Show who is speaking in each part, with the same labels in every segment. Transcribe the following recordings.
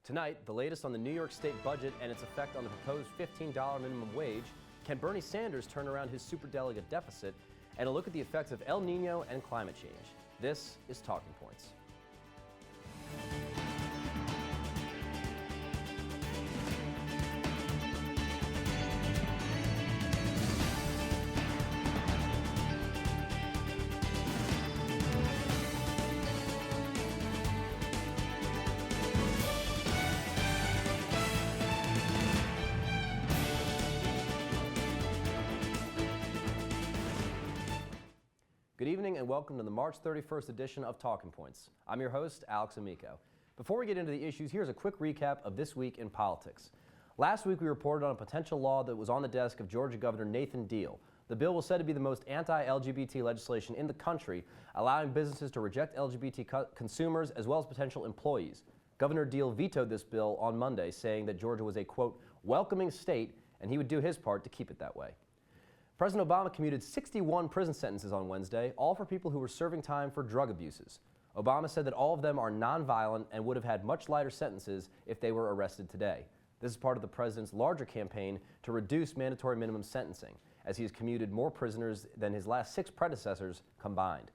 Speaker 1: Tonight, the latest on the New York State budget and its effect on the proposed $15 minimum wage. Can Bernie Sanders turn around his superdelegate deficit? And a look at the effects of El Nino and climate change. This is Talking Points. Good evening and welcome to the March 31st edition of Talking Points. I'm your host, Alex Amico. Before we get into the issues, here's a quick recap of this week in politics. Last week we reported on a potential law that was on the desk of Georgia Governor Nathan Deal. The bill was said to be the most anti-LGBT legislation in the country, allowing businesses to reject LGBT consumers as well as potential employees. Governor Deal vetoed this bill on Monday, saying that Georgia was a, quote, welcoming state, and he would do his part to keep it that way. President Obama commuted 61 prison sentences on Wednesday, all for people who were serving time for drug abuses. Obama said that all of them are nonviolent and would have had much lighter sentences if they were arrested today. This is part of the president's larger campaign to reduce mandatory minimum sentencing, as he has commuted more prisoners than his last 6 predecessors combined.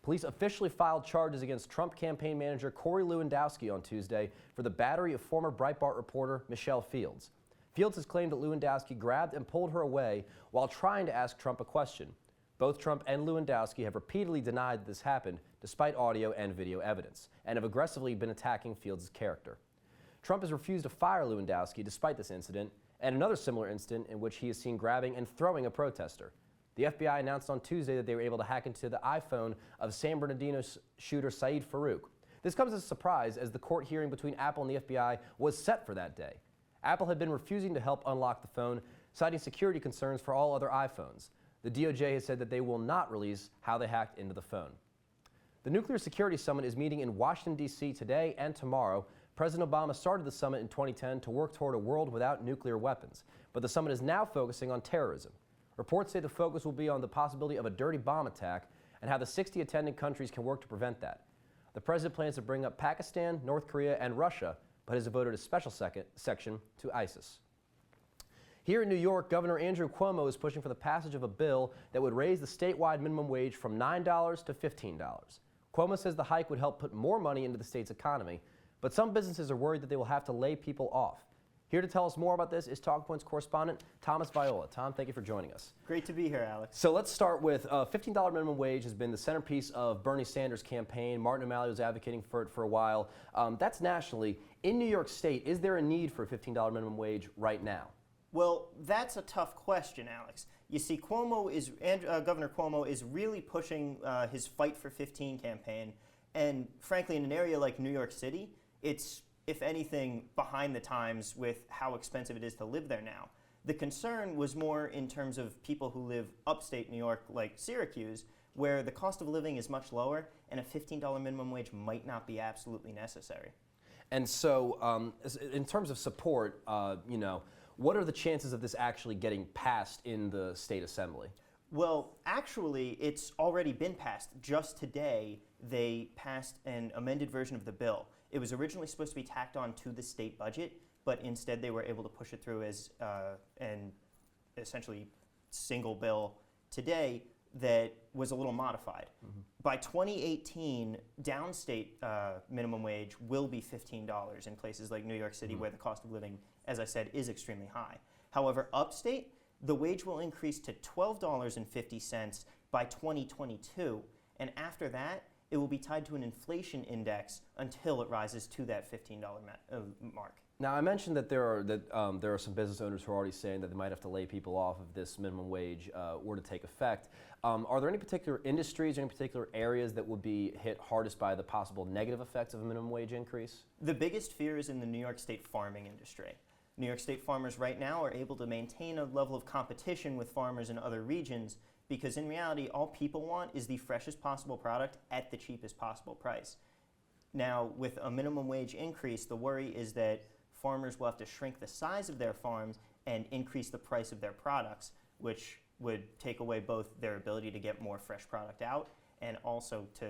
Speaker 1: Police officially filed charges against Trump campaign manager Corey Lewandowski on Tuesday for the battery of former Breitbart reporter Michelle Fields. Fields has claimed that Lewandowski grabbed and pulled her away while trying to ask Trump a question. Both Trump and Lewandowski have repeatedly denied that this happened, despite audio and video evidence, and have aggressively been attacking Fields' character. Trump has refused to fire Lewandowski despite this incident, and another similar incident in which he is seen grabbing and throwing a protester. The FBI announced on Tuesday that they were able to hack into the iPhone of San Bernardino shooter Saeed Farouk. This comes as a surprise, as the court hearing between Apple and the FBI was set for that day. Apple had been refusing to help unlock the phone, citing security concerns for all other iPhones. The DOJ has said that they will not release how they hacked into the phone. The Nuclear Security Summit is meeting in Washington, D.C. today and tomorrow. President Obama started the summit in 2010 to work toward a world without nuclear weapons, but the summit is now focusing on terrorism. Reports say the focus will be on the possibility of a dirty bomb attack and how the 60 attending countries can work to prevent that. The president plans to bring up Pakistan, North Korea, and Russia, but has devoted a special section to ISIS. Here in New York, Governor Andrew Cuomo is pushing for the passage of a bill that would raise the statewide minimum wage from $9 to $15. Cuomo says the hike would help put more money into the state's economy, but some businesses are worried that they will have to lay people off. Here to tell us more about this is Talking Points correspondent Thomas Viola. Tom, thank you for joining us.
Speaker 2: Great to be here, Alex.
Speaker 1: So let's start with $15 minimum wage has been the centerpiece of Bernie Sanders' campaign. Martin O'Malley was advocating for it for a while. That's nationally. In New York State, is there a need for a $15 minimum wage right now?
Speaker 2: Well, that's a tough question, Alex. You see, Governor Cuomo is really pushing his Fight for 15 campaign, and frankly, in an area like New York City, it's, if anything, behind the times with how expensive it is to live there now. The concern was more in terms of people who live upstate New York, like Syracuse, where the cost of living is much lower, and a $15 minimum wage might not be absolutely necessary.
Speaker 1: And so, in terms of support, what are the chances of this actually getting passed in the state assembly?
Speaker 2: Well, actually, it's already been passed. Just today, they passed an amended version of the bill. It was originally supposed to be tacked on to the state budget, but instead they were able to push it through as an essentially single bill today that was a little modified. Mm-hmm. By 2018, downstate minimum wage will be $15 in places like New York City, mm-hmm. where the cost of living, as I said, is extremely high. However, upstate, the wage will increase to $12.50 by 2022, and after that, it will be tied to an inflation index until it rises to that $15 mark.
Speaker 1: Now, I mentioned that there are some business owners who are already saying that they might have to lay people off if this minimum wage were to take effect. Are there any particular industries or any particular areas that would be hit hardest by the possible negative effects of a minimum wage increase?
Speaker 2: The biggest fear is in the New York State farming industry. New York State farmers right now are able to maintain a level of competition with farmers in other regions because in reality, all people want is the freshest possible product at the cheapest possible price. Now, with a minimum wage increase, the worry is that farmers will have to shrink the size of their farms and increase the price of their products, which would take away both their ability to get more fresh product out and also to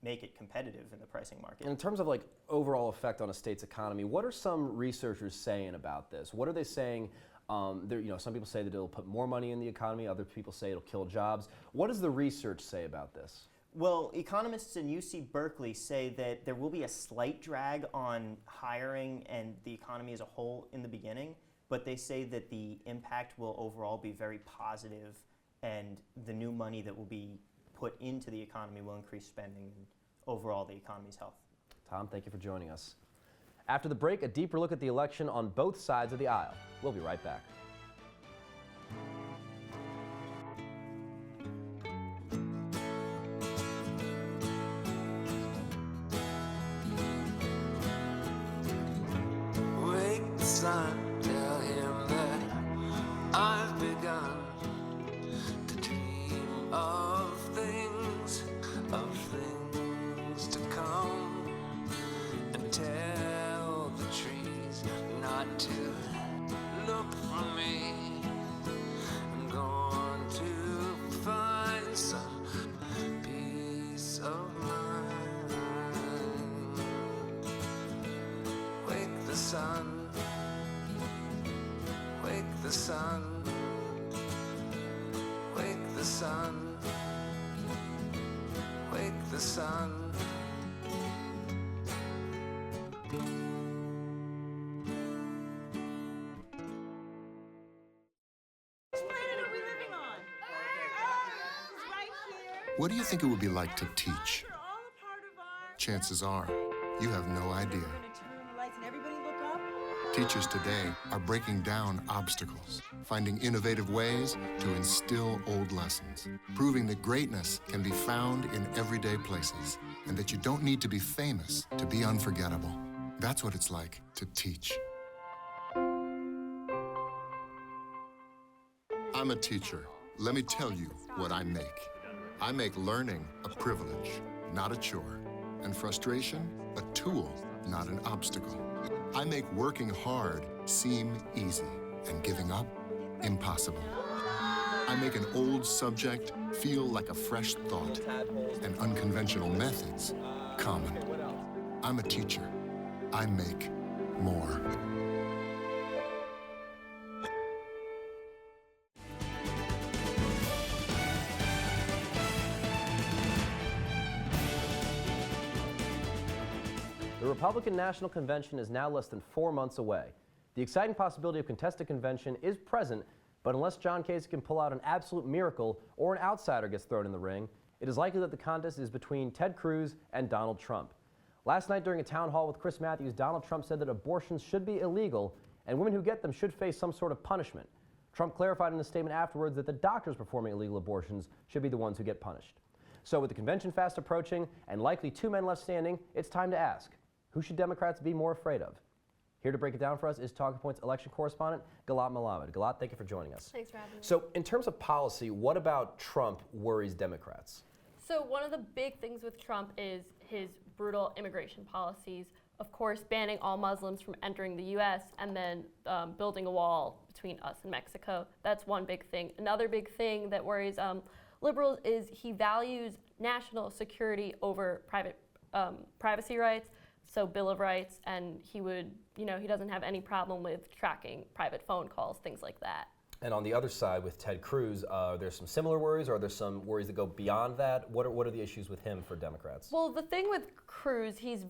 Speaker 2: make it competitive in the pricing market.
Speaker 1: In terms of like overall effect on a state's economy, what are some researchers saying about this? What are they saying? Some people say that it'll put more money in the economy. Other people say it'll kill jobs. What does the research say about this?
Speaker 2: Well, economists in UC Berkeley say that there will be a slight drag on hiring and the economy as a whole in the beginning, but they say that the impact will overall be very positive, and the new money that will be put into the economy will increase spending and overall the economy's health.
Speaker 1: Tom, thank you for joining us. After the break, a deeper look at the election on both sides of the aisle. We'll be right back.
Speaker 3: Wake the sun, tell him that I've begun to dream of things to come, and tell the trees not to look for me. I'm going to find some peace of mind. Wake the sun, wake the sun, wake the sun, wake the sun.
Speaker 4: What do you think it would be like to teach? Chances are, you have no idea. Teachers today are breaking down obstacles, finding innovative ways to instill old lessons, proving that greatness can be found in everyday places, and that you don't need to be famous to be unforgettable. That's what it's like to teach. I'm a teacher. Let me tell you what I make. I make learning a privilege, not a chore, and frustration a tool, not an obstacle. I make working hard seem easy and giving up impossible. I make an old subject feel like a fresh thought and unconventional methods common. I'm a teacher. I make more.
Speaker 1: The Republican National Convention is now less than 4 months away. The exciting possibility of contested convention is present, but unless John Kasich can pull out an absolute miracle or an outsider gets thrown in the ring, it is likely that the contest is between Ted Cruz and Donald Trump. Last night during a town hall with Chris Matthews, Donald Trump said that abortions should be illegal and women who get them should face some sort of punishment. Trump clarified in a statement afterwards that the doctors performing illegal abortions should be the ones who get punished. So with the convention fast approaching and likely 2 men left standing, it's time to ask, who should Democrats be more afraid of? Here to break it down for us is Talking Points election correspondent Galat Malamed. Galat, thank you for joining us.
Speaker 5: Thanks for having me.
Speaker 1: So in terms of policy, what about Trump worries Democrats?
Speaker 5: So one of the big things with Trump is his brutal immigration policies. Of course, banning all Muslims from entering the U.S. and then building a wall between us and Mexico. That's one big thing. Another big thing that worries liberals is he values national security over privacy rights. So Bill of Rights, and he doesn't have any problem with tracking private phone calls, things like that.
Speaker 1: And on the other side with Ted Cruz, there's some similar worries, or are there some worries that go beyond that? What are the issues with him for Democrats?
Speaker 5: Well, the thing with Cruz, he's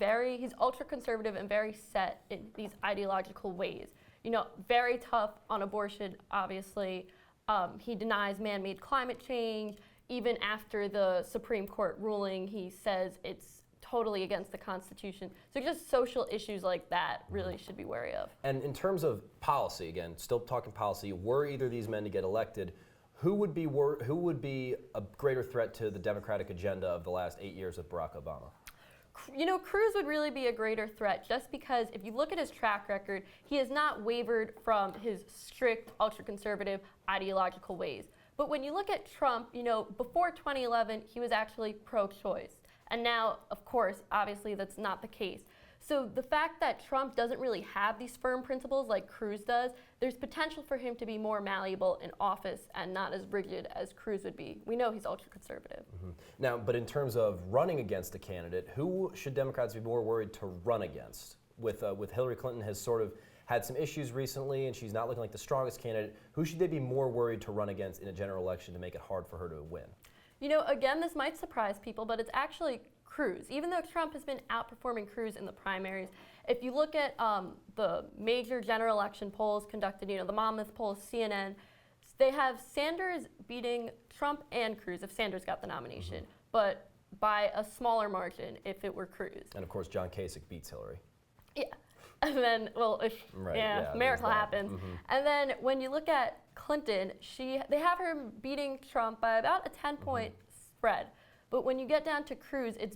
Speaker 5: ultra conservative and very set in these ideological ways. Very tough on abortion, obviously. He denies man-made climate change. Even after the Supreme Court ruling, he says it's totally against the Constitution. So just social issues like that really should be wary of.
Speaker 1: And in terms of policy, again, still talking policy, were either of these men to get elected, who would be a greater threat to the Democratic agenda of the last 8 years of Barack Obama?
Speaker 5: Cruz would really be a greater threat just because if you look at his track record, he has not wavered from his strict, ultra-conservative ideological ways. But when you look at Trump, before 2011, he was actually pro-choice. And now, of course, obviously that's not the case. So the fact that Trump doesn't really have these firm principles like Cruz does, there's potential for him to be more malleable in office and not as rigid as Cruz would be. We know he's ultra-conservative.
Speaker 1: Now, but in terms of running against a candidate, who should Democrats be more worried to run against? With Hillary Clinton has sort of had some issues recently, and she's not looking like the strongest candidate. Who should they be more worried to run against in a general election to make it hard for her to win?
Speaker 5: You know, again, this might surprise people, but it's actually Cruz. Even though Trump has been outperforming Cruz in the primaries, if you look at the major general election polls conducted, you know, the Monmouth polls, CNN, they have Sanders beating Trump and Cruz if Sanders got the nomination, but by a smaller margin if it were Cruz.
Speaker 1: And of course, John Kasich beats Hillary.
Speaker 5: Yeah. And then, well, if miracle happens. And then when you look at Clinton, they have her beating Trump by about a 10-point spread. But when you get down to Cruz, it's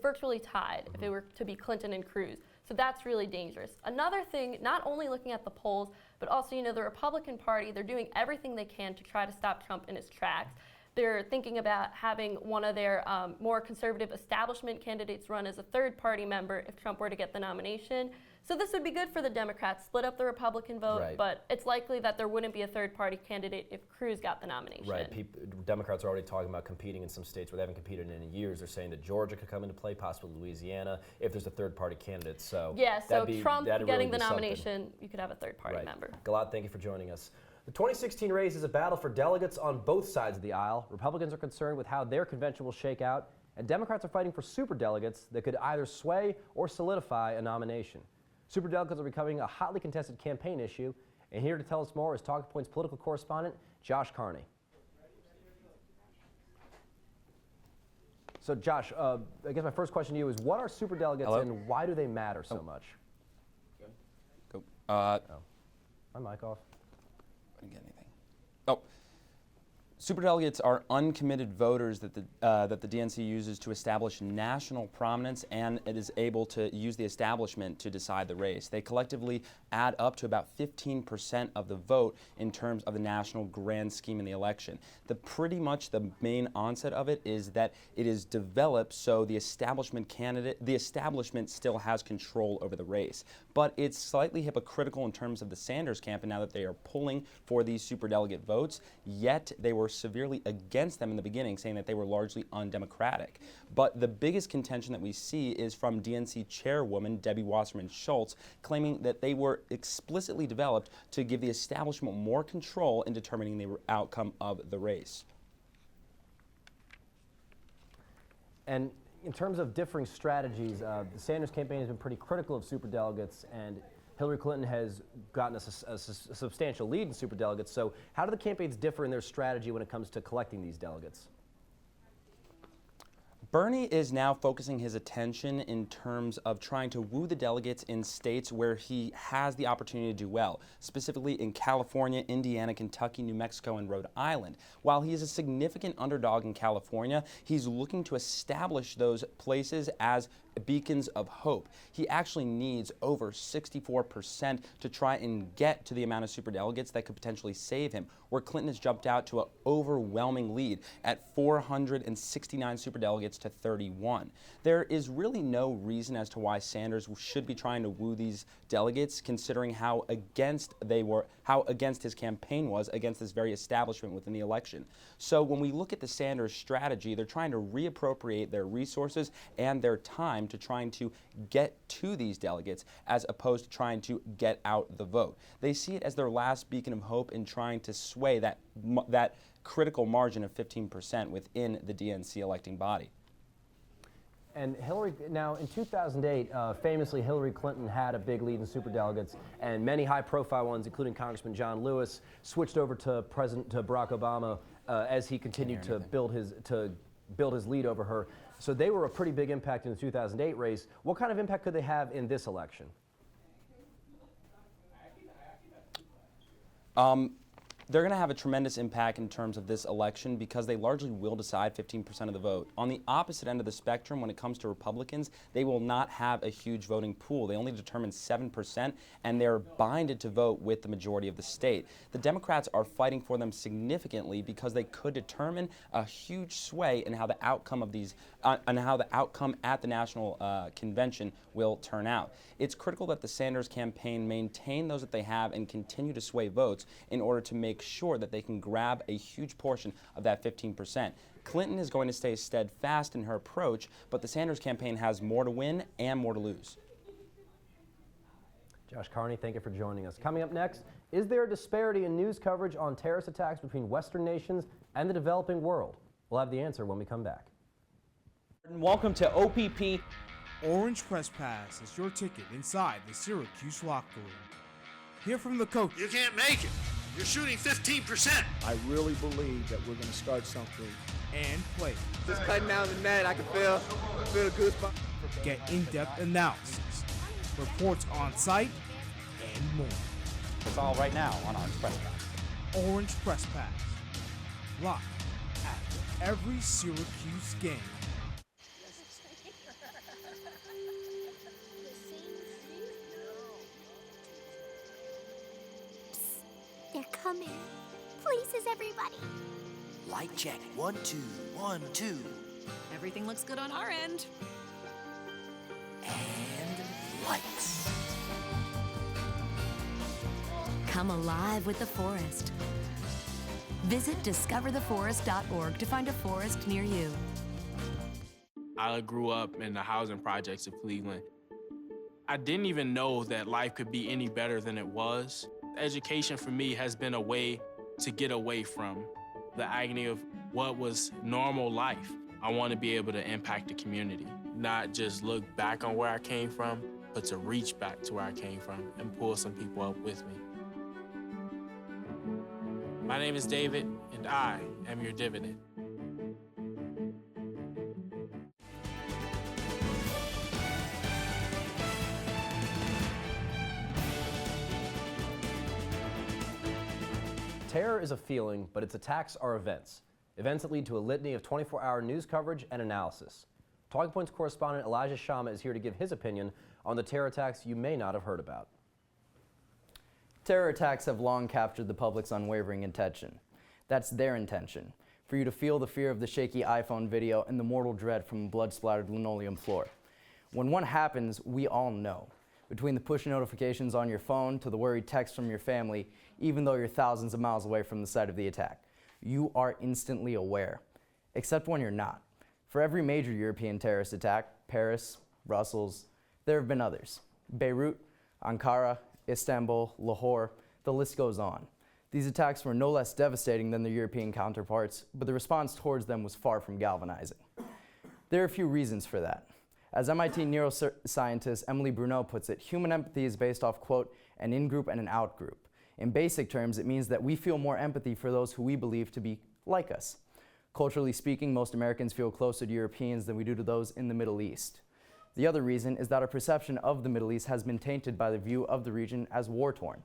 Speaker 5: virtually tied if it were to be Clinton and Cruz. So that's really dangerous. Another thing, not only looking at the polls, but also, you know, the Republican Party, they're doing everything they can to try to stop Trump in his tracks. They're thinking about having one of their more conservative establishment candidates run as a third-party member if Trump were to get the nomination. So this would be good for the Democrats, split up the Republican vote, but it's likely that there wouldn't be a third-party candidate if Cruz got the nomination.
Speaker 1: Right. Democrats are already talking about competing in some states where they haven't competed in years. They're saying that Georgia could come into play, possibly Louisiana, if there's a third-party candidate. So
Speaker 5: yeah, so Trump
Speaker 1: that'd
Speaker 5: getting
Speaker 1: really
Speaker 5: the
Speaker 1: be
Speaker 5: nomination,
Speaker 1: something.
Speaker 5: you could have a third-party member.
Speaker 1: Gilad, thank you for joining us. The 2016 race is a battle for delegates on both sides of the aisle. Republicans are concerned with how their convention will shake out, and Democrats are fighting for superdelegates that could either sway or solidify a nomination. Superdelegates are becoming a hotly contested campaign issue, and here to tell us more is Talking Points political correspondent Josh Carney. So Josh, I guess my first question to you is, what are superdelegates and why do they matter so much?
Speaker 6: Go.
Speaker 1: My mic off.
Speaker 6: I didn't get anything. Oh. Superdelegates are uncommitted voters that the DNC uses to establish national prominence, and it is able to use the establishment to decide the race. They collectively add up to about 15% of the vote in terms of the national grand scheme in the election. Pretty much the main onset of it is that it is developed so the establishment still has control over the race. But it's slightly hypocritical in terms of the Sanders campaign now that they are pulling for these superdelegate votes, yet they were severely against them in the beginning, saying that they were largely undemocratic. But the biggest contention that we see is from DNC chairwoman Debbie Wasserman Schultz, claiming that they were explicitly developed to give the establishment more control in determining the outcome of the race.
Speaker 1: And in terms of differing strategies, the Sanders campaign has been pretty critical of superdelegates, and Hillary Clinton has gotten a substantial lead in superdelegates. So how do the campaigns differ in their strategy when it comes to collecting these delegates?
Speaker 6: Bernie is now focusing his attention in terms of trying to woo the delegates in states where he has the opportunity to do well, specifically in California, Indiana, Kentucky, New Mexico, and Rhode Island. While he is a significant underdog in California, he's looking to establish those places as beacons of hope. He actually needs over 64% to try and get to the amount of superdelegates that could potentially save him, where Clinton has jumped out to an overwhelming lead at 469 superdelegates to 31. There is really no reason as to why Sanders should be trying to woo these delegates, considering how against his campaign was against this very establishment within the election. So when we look at the Sanders strategy, they're trying to reappropriate their resources and their time to trying to get to these delegates as opposed to trying to get out the vote. They see it as their last beacon of hope in trying to sway that critical margin of 15% within the DNC electing body.
Speaker 1: And Hillary, now in 2008, famously Hillary Clinton had a big lead in superdelegates, and many high-profile ones, including Congressman John Lewis, switched over to Barack Obama as he continued to build his lead over her. So they were a pretty big impact in the 2008 race. What kind of impact could they have in this election?
Speaker 6: they're going to have a tremendous impact in terms of this election because they largely will decide 15% of the vote. On the opposite end of the spectrum, when it comes to Republicans, they will not have a huge voting pool. They only determine 7%, and they're binded to vote with the majority of the state. The Democrats are fighting for them significantly because they could determine a huge sway in how the outcome of these, and how the outcome at the national convention will turn out. It's critical that the Sanders campaign maintain those that they have and continue to sway votes in order to make sure that they can grab a huge portion of that 15%. Clinton is going to stay steadfast in her approach, but the Sanders campaign has more to win and more to lose.
Speaker 1: Josh Carney, thank you for joining us. Coming up next, is there a disparity in news coverage on terrorist attacks between Western nations and the developing world? We'll have the answer when we come back.
Speaker 7: Welcome to OPP.
Speaker 8: Orange Press Pass is your ticket inside the Syracuse locker room. Hear from the coach.
Speaker 9: You can't make it. You're shooting 15%.
Speaker 10: I really believe that we're going to start something.
Speaker 8: And play.
Speaker 11: Just cutting down the net, I can feel a good spot.
Speaker 8: Get in-depth analysis, reports on site, and more.
Speaker 7: It's all right now on Orange Press Pass.
Speaker 8: Orange Press Pass. Live after every Syracuse game.
Speaker 12: They're coming. Places, everybody.
Speaker 13: Light check. 1, 2, 1, 2.
Speaker 14: Everything looks good on our end.
Speaker 13: And lights.
Speaker 14: Come alive with the forest. Visit discovertheforest.org to find a forest near you.
Speaker 15: I grew up in the housing projects of Cleveland. I didn't even know that life could be any better than it was. Education for me has been a way to get away from the agony of what was normal life. I want to be able to impact the community, not just look back on where I came from, but to reach back to where I came from and pull some people up with me. My name is David, and I am your dividend.
Speaker 1: Terror is a feeling, but its attacks are events. Events that lead to a litany of 24-hour news coverage and analysis. Talking Points correspondent Elijah Shama is here to give his opinion on the terror attacks you may not have heard about.
Speaker 16: Terror attacks have long captured the public's unwavering attention. That's their intention, for you to feel the fear of the shaky iPhone video and the mortal dread from a blood-splattered linoleum floor. When one happens, we all know. Between the push notifications on your phone to the worried texts from your family, even though you're thousands of miles away from the site of the attack, you are instantly aware, except when you're not. For every major European terrorist attack, Paris, Brussels, there have been others. Beirut, Ankara, Istanbul, Lahore, the list goes on. These attacks were no less devastating than their European counterparts, but the response towards them was far from galvanizing. There are a few reasons for that. As MIT neuroscientist Emily Bruneau puts it, human empathy is based off, quote, an in-group and an out-group. In basic terms, it means that we feel more empathy for those who we believe to be like us. Culturally speaking, most Americans feel closer to Europeans than we do to those in the Middle East. The other reason is that our perception of the Middle East has been tainted by the view of the region as war-torn.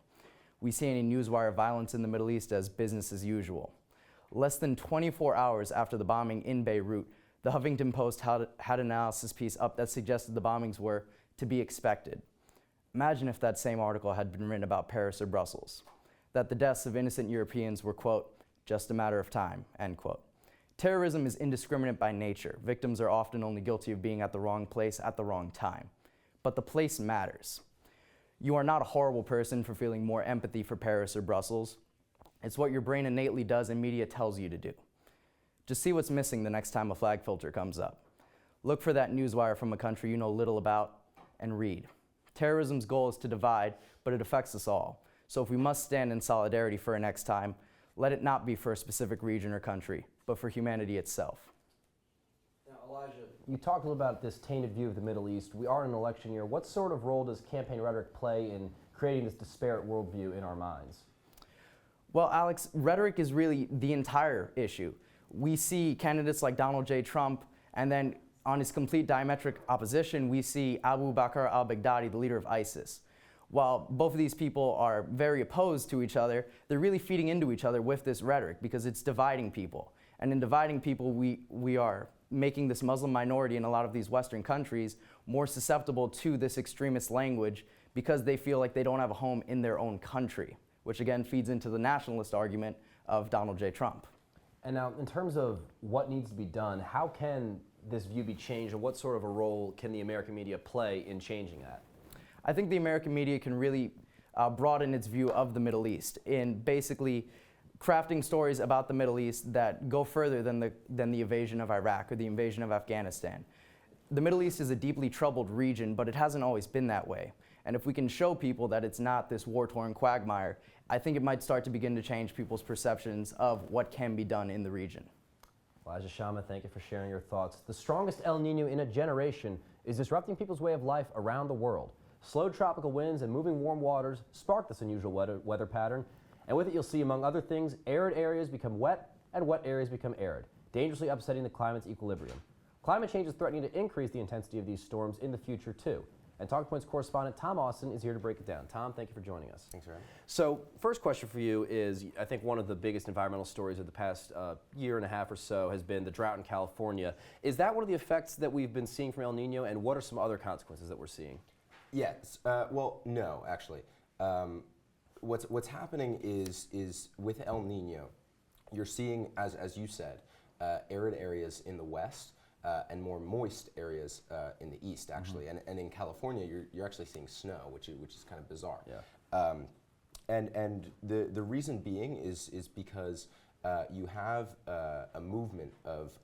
Speaker 16: We see any newswire violence in the Middle East as business as usual. Less than 24 hours after the bombing in Beirut, the Huffington Post had an analysis piece up that suggested the bombings were to be expected. Imagine if that same article had been written about Paris or Brussels, that the deaths of innocent Europeans were, quote, just a matter of time, end quote. Terrorism is indiscriminate by nature. Victims are often only guilty of being at the wrong place at the wrong time. But the place matters. You are not a horrible person for feeling more empathy for Paris or Brussels. It's what your brain innately does and media tells you to do. Just see what's missing the next time a flag filter comes up. Look for that newswire from a country you know little about and read. Terrorism's goal is to divide, but it affects us all. So if we must stand in solidarity for a next time, let it not be for a specific region or country, but for humanity itself.
Speaker 1: Now, Elijah, you talked a little about this tainted view of the Middle East. We are in an election year. What sort of role does campaign rhetoric play in creating this disparate worldview in our minds?
Speaker 16: Well, Alex, rhetoric is really the entire issue. We see candidates like Donald J. Trump, and then on his complete diametric opposition, we see Abu Bakr al-Baghdadi, the leader of ISIS. while both of these people are very opposed to each other, they're really feeding into each other with this rhetoric because it's dividing people. And in dividing people, we are making this Muslim minority in a lot of these Western countries more susceptible to this extremist language because they feel like they don't have a home in their own country, which again feeds into the nationalist argument of Donald J. Trump.
Speaker 1: And now, in terms of what needs to be done, how can this view be changed, and what sort of a role can the American media play in changing that?
Speaker 16: I think the American media can really broaden its view of the Middle East in basically crafting stories about the Middle East that go further than the invasion of Iraq or the invasion of Afghanistan. The Middle East is a deeply troubled region, but it hasn't always been that way. And if we can show people that it's not this war-torn quagmire, I think it might start to begin to change people's perceptions of what can be done in the region.
Speaker 1: Elijah Shama, thank you for sharing your thoughts. The strongest El Nino in a generation is disrupting people's way of life around the world. Slow tropical winds and moving warm waters spark this unusual weather pattern, and with it you'll see, among other things, arid areas become wet and wet areas become arid, dangerously upsetting the climate's equilibrium. Climate change is threatening to increase the intensity of these storms in the future too. And Talking Points correspondent Tom Austin is here to break it down. Tom, thank you for joining us.
Speaker 17: Thanks for having me.
Speaker 1: So, first question for you is, I think one of the biggest environmental stories of the past year and a half or so has been the drought in California. Is that one of the effects that we've been seeing from El Nino, and what are some other consequences that we're seeing?
Speaker 17: Yes. Well, no, actually. What's happening is with El Nino, you're seeing, as you said, arid areas in the west. And more moist areas in the east, actually, and in California, you're actually seeing snow, which is kind of bizarre.
Speaker 1: Yeah.
Speaker 17: And the reason being is because you have a movement of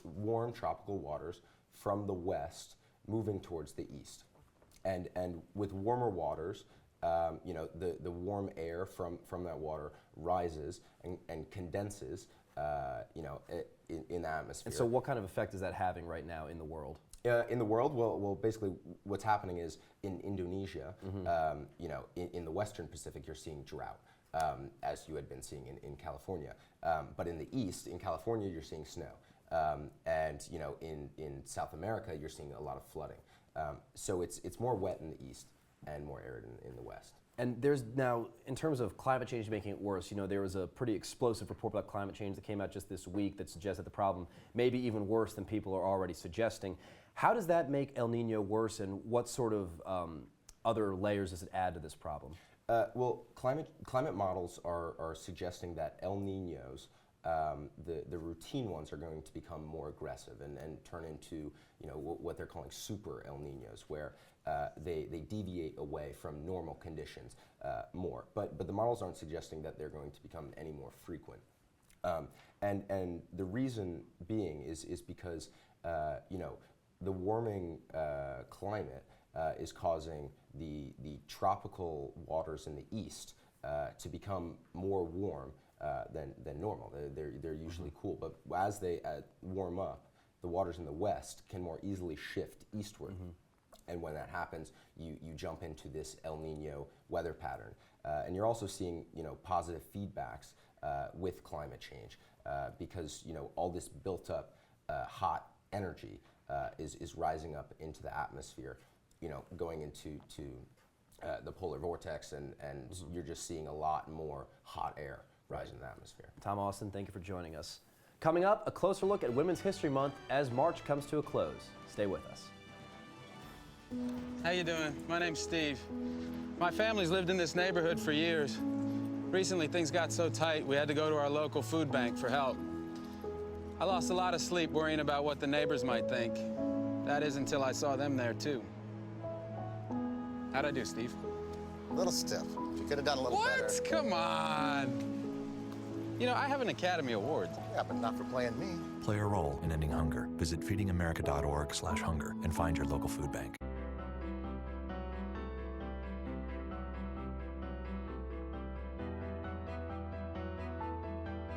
Speaker 17: warm tropical waters from the west moving towards the east, and with warmer waters, the warm air from that water rises and condenses. In the atmosphere.
Speaker 1: And so what kind of effect is that having right now in the world?
Speaker 17: In the world, well, basically what's happening is in Indonesia, in the Western Pacific, you're seeing drought, as you had been seeing in California. But in the East, in California, you're seeing snow. And in South America, you're seeing a lot of flooding. So it's more wet in the East and more arid in the West.
Speaker 1: And there's now, in terms of climate change making it worse, there was a pretty explosive report about climate change that came out just this week that suggests that the problem may be even worse than people are already suggesting. How does that make El Nino worse, and what sort of other layers does it add to this problem?
Speaker 17: Well, climate models are suggesting that El Ninos, the routine ones, are going to become more aggressive and turn into what they're calling super El Ninos, where they deviate away from normal conditions more. But the models aren't suggesting that they're going to become any more frequent. And the reason being is because the warming climate is causing the tropical waters in the east to become more warm than normal. They're usually cool, but as they warm up, the waters in the west can more easily shift eastward. And when that happens, you jump into this El Nino weather pattern. And you're also seeing positive feedbacks with climate change because all this built up hot energy is rising up into the atmosphere, going into the polar vortex, and you're just seeing a lot more hot air rise in the atmosphere.
Speaker 1: Tom Austin, thank you for joining us. Coming up, a closer look at Women's History Month as March comes to a close. Stay with us.
Speaker 18: How you doing? My name's Steve. My family's lived in this neighborhood for years. Recently, things got so tight, we had to go to our local food bank for help. I lost a lot of sleep worrying about what the neighbors might think. That is until I saw them there, too. How'd I do, Steve?
Speaker 19: A little stiff. You could have done a little better.
Speaker 18: What? Come on. I have an Academy Award.
Speaker 19: Yeah, but not for playing me.
Speaker 20: Play a role in ending hunger. Visit feedingamerica.org/hunger and find your local food bank.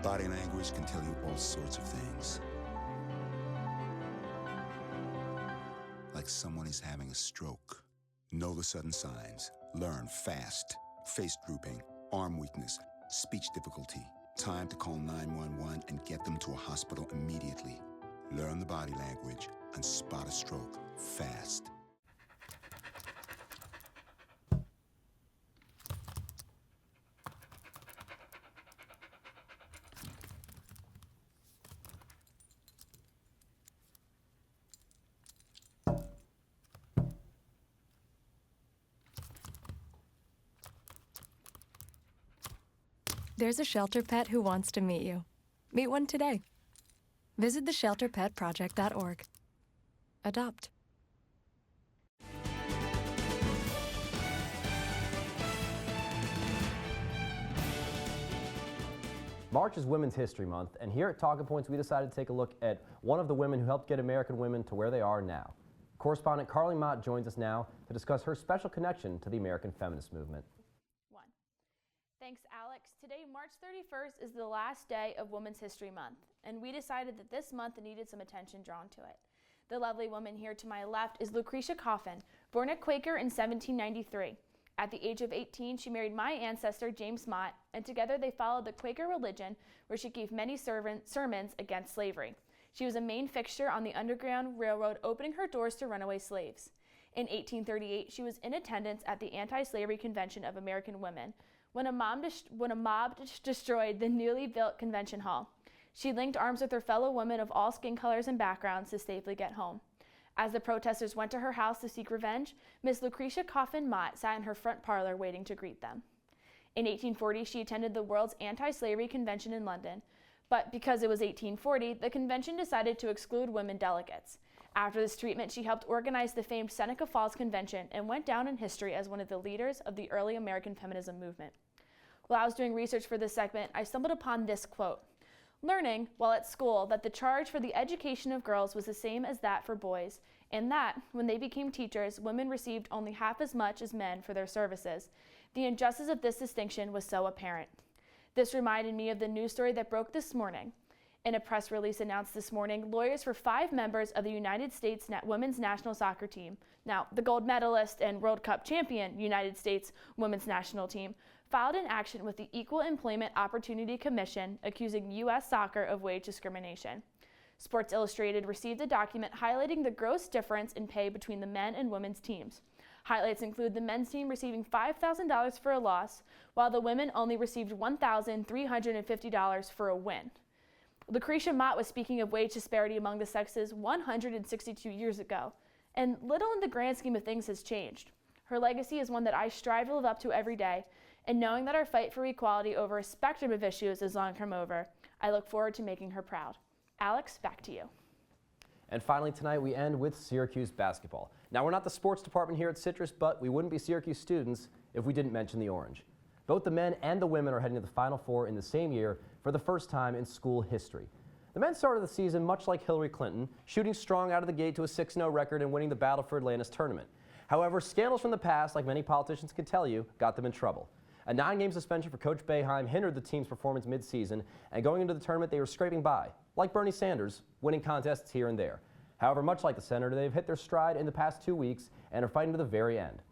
Speaker 21: Body language can tell you all sorts of things. Like someone is having a stroke. Know the sudden signs. Learn fast. Face drooping, arm weakness, speech difficulty. Time to call 911 and get them to a hospital immediately. Learn the body language and spot a stroke fast.
Speaker 14: There's a shelter pet who wants to meet you. Meet one today. Visit theshelterpetproject.org. Adopt.
Speaker 1: March is Women's History Month, and here at Talking Points, we decided to take a look at one of the women who helped get American women to where they are now. Correspondent Carly Mott joins us now to discuss her special connection to the American feminist movement.
Speaker 2: Thanks, Alex. Today, March 31st, is the last day of Women's History Month, and we decided that this month needed some attention drawn to it. The lovely woman here to my left is Lucretia Coffin, born a Quaker in 1793. At the age of 18, she married my ancestor, James Mott, and together they followed the Quaker religion, where she gave many sermons against slavery. She was a main fixture on the Underground Railroad, opening her doors to runaway slaves. In 1838, she was in attendance at the Anti-Slavery Convention of American Women, when a mob destroyed the newly built convention hall. She linked arms with her fellow women of all skin colors and backgrounds to safely get home. As the protesters went to her house to seek revenge, Miss Lucretia Coffin Mott sat in her front parlor waiting to greet them. In 1840, she attended the World's Anti-Slavery Convention in London, but because it was 1840, the convention decided to exclude women delegates. After this treatment, she helped organize the famed Seneca Falls Convention and went down in history as one of the leaders of the early American feminism movement. While I was doing research for this segment, I stumbled upon this quote: "Learning, while at school, that the charge for the education of girls was the same as that for boys, and that, when they became teachers, women received only half as much as men for their services. The injustice of this distinction was so apparent." This reminded me of the news story that broke this morning. In a press release announced this morning, lawyers for 5 members of the United States women's national soccer team, now the gold medalist and World Cup champion United States women's national team, filed an action with the Equal Employment Opportunity Commission accusing U.S. soccer of wage discrimination. Sports Illustrated received a document highlighting the gross difference in pay between the men and women's teams. Highlights include the men's team receiving $5,000 for a loss, while the women only received $1,350 for a win. Lucretia Mott was speaking of wage disparity among the sexes 162 years ago, and little in the grand scheme of things has changed. Her legacy is one that I strive to live up to every day, and knowing that our fight for equality over a spectrum of issues is long from over, I look forward to making her proud. Alex, back to you.
Speaker 1: And finally tonight we end with Syracuse basketball. Now, we're not the sports department here at Citrus, but we wouldn't be Syracuse students if we didn't mention the Orange. Both the men and the women are heading to the Final Four in the same year for the first time in school history. The men started the season much like Hillary Clinton, shooting strong out of the gate to a 6-0 record and winning the Battle for Atlantis tournament. However, scandals from the past, like many politicians can tell you, got them in trouble. A 9-game suspension for Coach Boeheim hindered the team's performance mid-season, and going into the tournament they were scraping by, like Bernie Sanders, winning contests here and there. However, much like the senator, they've hit their stride in the past 2 weeks and are fighting to the very end.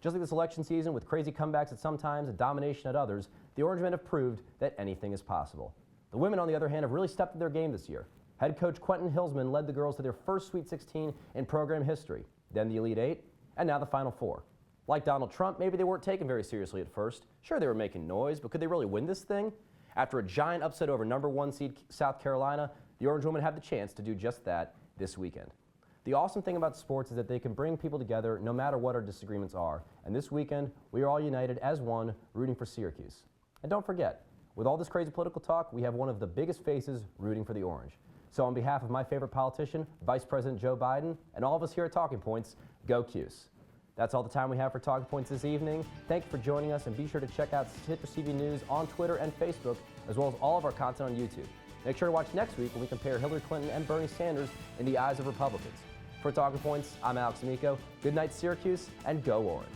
Speaker 1: Just like this election season, with crazy comebacks at some times and domination at others, the Orange men have proved that anything is possible. The women, on the other hand, have really stepped up their game this year. Head coach Quentin Hillsman led the girls to their first Sweet 16 in program history, then the Elite 8, and now the Final Four. Like Donald Trump, maybe they weren't taken very seriously at first. Sure, they were making noise, but could they really win this thing? After a giant upset over #1 seed South Carolina, the Orange women have the chance to do just that this weekend. The awesome thing about sports is that they can bring people together no matter what our disagreements are. And this weekend, we are all united as one, rooting for Syracuse. And don't forget, with all this crazy political talk, we have one of the biggest faces rooting for the Orange. So on behalf of my favorite politician, Vice President Joe Biden, and all of us here at Talking Points, go Cuse. That's all the time we have for Talking Points this evening. Thank you for joining us, and be sure to check out CitrusTV News on Twitter and Facebook, as well as all of our content on YouTube. Make sure to watch next week when we compare Hillary Clinton and Bernie Sanders in the eyes of Republicans. For Talking Points, I'm Alex Amico. Good night, Syracuse, and go Orange.